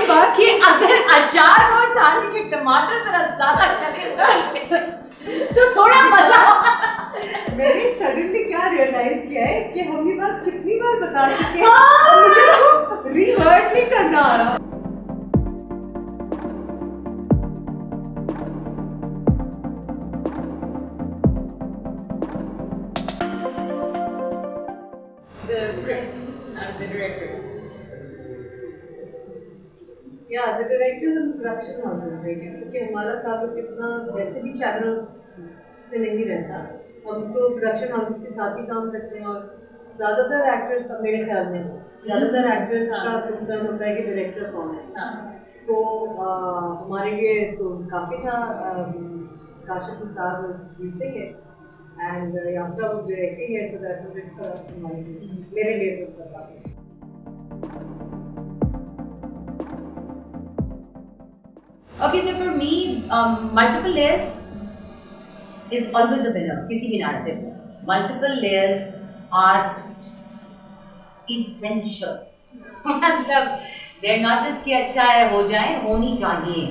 बात कि अगर अचार और थाली के टमाटर जरा ज्यादा चले तो थोड़ा मजा। मैंने सडनली क्या रियलाइज किया है कि हम ये बात कितनी बार बता चुके हैं और मुझे इसको रीवर्ड नहीं करना आ रहा। The scripts and the directors. Yeah, the directors and production houses really, क्योंकि हमारा ताल्लुक इतना वैसे भी चैनल्स से नहीं रहता, हम तो प्रोडक्शन हाउसेस के साथ ही काम करते हैं और ज़्यादातर एक्टर्स का मेरे ख्याल में ज़्यादातर एक्टर्स का कंसर्न होता है कि डायरेक्टर कौन है। तो हमारे लिए तो काफ़ी था, Kashif Nisar was producing it and Yasra was directing it, तो that was it for us हमारे लिए, मेरे लिए तो काफ़ी। Okay, so for me, multiple layers is always a winner. किसी भी narrative में, multiple layers are essential. मतलब they're not just कि अच्छा है हो जाए, होनी चाहिए,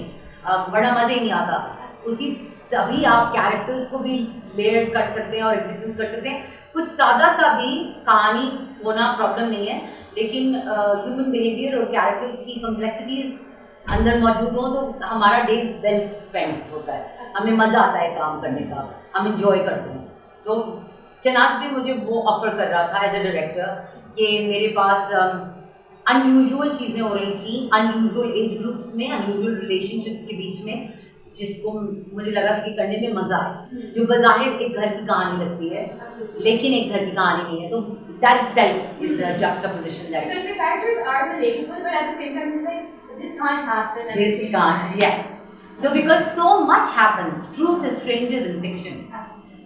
बड़ा मज़े ही नहीं आता। उसी तभी आप कैरेक्टर्स को भी लेयर कर सकते हैं और एग्जीक्यूट कर सकते हैं। कुछ सादा सा भी कहानी होना प्रॉब्लम नहीं है, लेकिन ह्यूमन बिहेवियर और कैरेक्टर्स की कॉम्प्लेक्सिटीज अंदर मौजूद हो तो हमारा डे वेल स्पेंड होता है, हमें मज़ा आता है काम करने का, हम इंजॉय करते हैं। तो शहनाज भी मुझे वो ऑफर कर रहा था एज ए डायरेक्टर कि मेरे पास अनयूजुअल चीज़ें हो रही थी, अनयूजुअल एज ग्रुप्स में, अनयूजुअल रिलेशनशिप्स के बीच में, जिसको मुझे लगा कि करने में मज़ा आए, जो बज़ाहिर एक घर की कहानी लगती है लेकिन एक घर की कहानी नहीं है। तो that itself is a juxtaposition that. So if the characters are relatable, but at the same time, it's like this can't happen. This can't. Yes. So because so much happens, truth is stranger than fiction.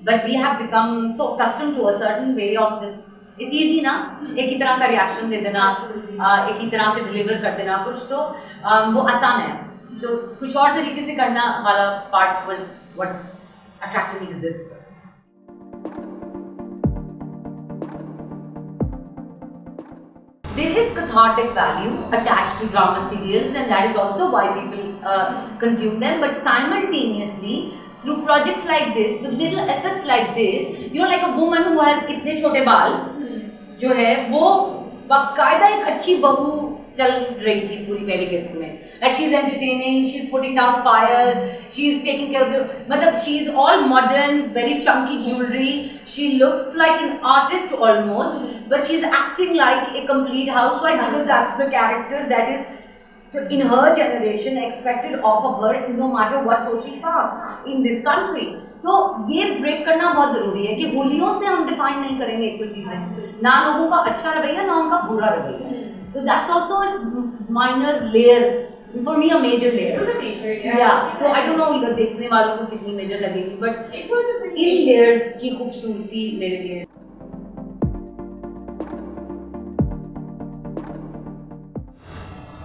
But we have become so accustomed to a certain way of just. It's easy ना, एक ही तरह का reaction दे देना, एक ही तरह से deliver कर देना, कुछ तो वो आसान है। तो कुछ और तरीके से करना वाला part was what attracted me to this. There is cathartic value attached to drama serials, and that is also why people consume them. But simultaneously, through projects like this, with little efforts like this, you know, like a woman who has इतने छोटे बाल, जो है वो बाकायदा एक अच्छी बहू चल रही थी पूरी पहली किस्त में। Like she's entertaining, she's putting down fires, she's taking care of the, मतलब she's all modern, very chunky jewelry. She looks like an artist almost, but she's acting like a complete housewife because that's the character that is in her generation expected of her, no matter what social class in this country. तो ये break करना बहुत जरूरी है कि बोलियों से हम डिफाइन नहीं करेंगे एक कोई चीज़ें, ना लोगों का अच्छा रवैया ना उनका बुरा रवैया। तो that's also a minor layer. For me, a major layer. It was a major, yeah. तो I don't know देखने वालों को कितनी major लगेगी, but it was a pretty in layers की खूबसूरती मेरे लिए।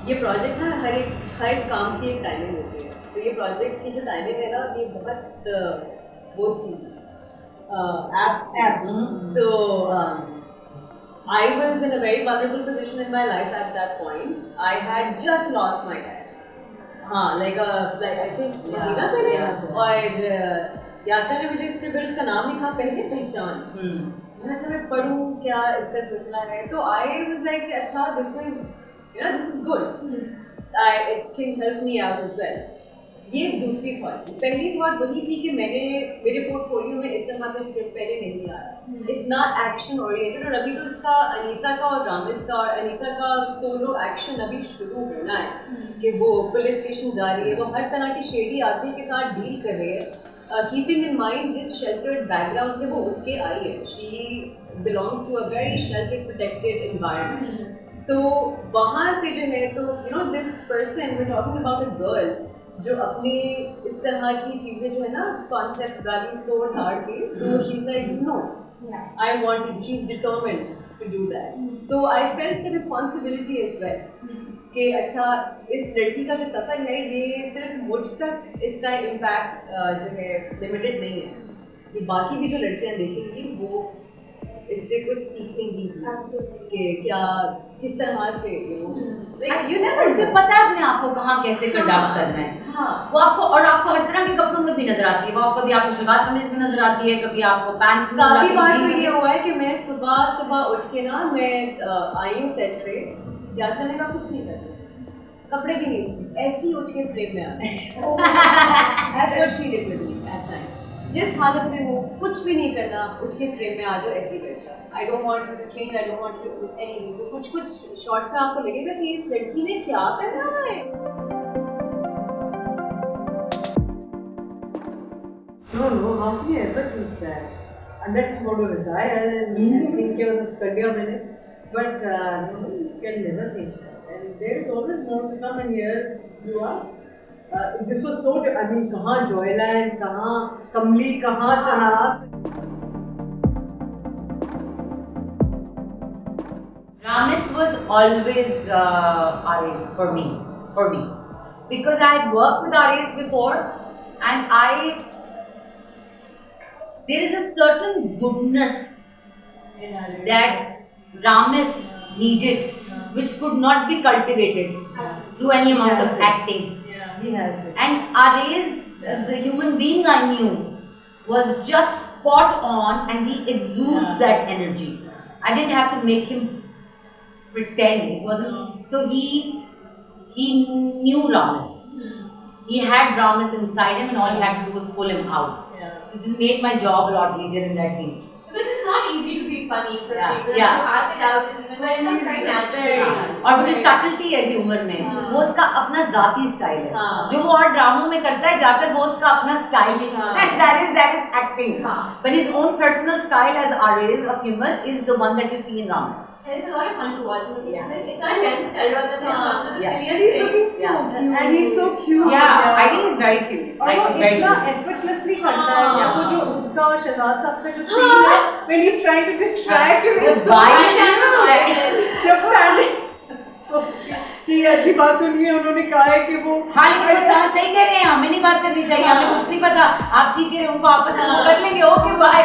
ये प्रोजेक्ट ना हर एक काम की एक टाइमिंग होती है, तो ये प्रोजेक्ट की जो टाइमिंग है ना ये बहुत वो थी एप। तो I was in a very vulnerable position in my life at that point. I had just lost my dad. हाँ, like I think महीना पहले, और यासरा ने मुझे स्क्रिप्ट का नाम लिखा पहले पहचान। मैंने अच्छा मैं पढ़ूँ क्या इसका सिलसिला है, तो I was like अच्छा this is good. It can help me out as well. ये दूसरी थॉट। पहली थॉट वही थी कि मेरे पोर्टफोलियो में इस तरह का स्क्रिप्ट पहले नहीं आया, इतना एक्शन ओरिएंटेड, और अभी तो इसका अनीसा का और रामिस का और अनीसा का सोलो एक्शन अभी शुरू होना है कि वो पुलिस स्टेशन जा रही है, वो हर तरह की शेडी आदमी के साथ डील कर रही है, कीपिंग इन माइंड जिस शेल्टर्ड बैकग्राउंड से वो उठ के आई है। She belongs to a very sheltered protected environment. तो वहाँ से जो है तो you know this person we talking about a girl जो अपने इस तरह की चीज़ें जो है ना कॉन्सेप्ट वैल्यूज तोड़ धाड़ के, तो she is like no I want it, she is determined to do that. तो I felt the responsibility as well कि अच्छा इस लड़की का जो सफ़र है ये सिर्फ मुझ तक इसका इम्पैक्ट जो है लिमिटेड नहीं है, ये बाकी भी जो लड़कियाँ देखेंगी वो इससे कुछ सीखेंगी भी Absolutely. कि क्या किस तरह से You never उसे पता है अपने आप को कहाँ कैसे कंडक्ट करना है। हाँ वो आपको और आपको हर तरह के कपड़ों में भी नजर आती है। वो आपको कभी आपको शलवार कमीज में नजर आती है, कभी आपको पैंट्स में नजर काफी बार आती तो है। ये हुआ है कि मैं सुबह सुबह उठ के ना मैं आई हूँ सेट पे, याद करने का कुछ नहीं करती, कपड़े भी नहीं सी, ऐसे ही उठ के फ्रेम में आती है। That's what she did with me at times. जिस हालत में हो कुछ भी नहीं करना, उठ के फ्रेम में आ जाओ, ऐसे ही बैठ जाओ। I don't want to change, I don't want to anything. तो कुछ कुछ शॉर्ट्स में आपको लगेगा कि इस लड़की ने क्या पहना है। No, how can you ever think that? Unless you want to retire and think your career minute. But no, you can never think that. And there is always more to come, and here you are. This was so, I mean, कहाँ Joyland, कहाँ कमली, कहाँ चनास. Ramis was always Aries for me, because I had worked with Aries before, and there is a certain goodness that Ramis needed, which could not be cultivated through any amount of acting. Yeah, he has it. And Aries, the human being I knew, was just spot on, and he exudes that energy. I didn't have to make him pretend. It wasn't. So he knew Ramis. He had Ramis inside him, and all he had to do was pull him out. Yeah. So this made my job a lot easier in that team. Because it's not easy to be funny for Yeah, people. yeah. To act it out is even when it's very natural. और वो जो subtlety है humour में, वो उसका अपना जाती style है, हाँ। जो वो और ड्रामों में करता है जाकर वो उसका अपना स्टाइल है। हाँ। that is acting. हाँ। But his own personal style as Aries of humor is the one that you see in Ramis. And it's a lot of fun to watch him. Yeah. It's like, it can't चल रहा था also the Yeah. silliest He's thing. looking so Yeah. cute. And he's so cute. Yeah, I think he's very cute. और Like वो very इतना cute. effortlessly करता है, हाँ। वो जो उसका और शहजाद साहब का जो scene है, when he's trying to distract him, वो is so violent cute. जब standing, so ये अच्छी बात तो नहीं है, उन्होंने कहा है कि वो हाँ लेकिन वो सही कह रहे हैं, हमें नहीं बात करनी चाहिए, हमें कुछ नहीं पता, आप ठीक है उनको आपस में वो कर लेंगे, ओके बाय।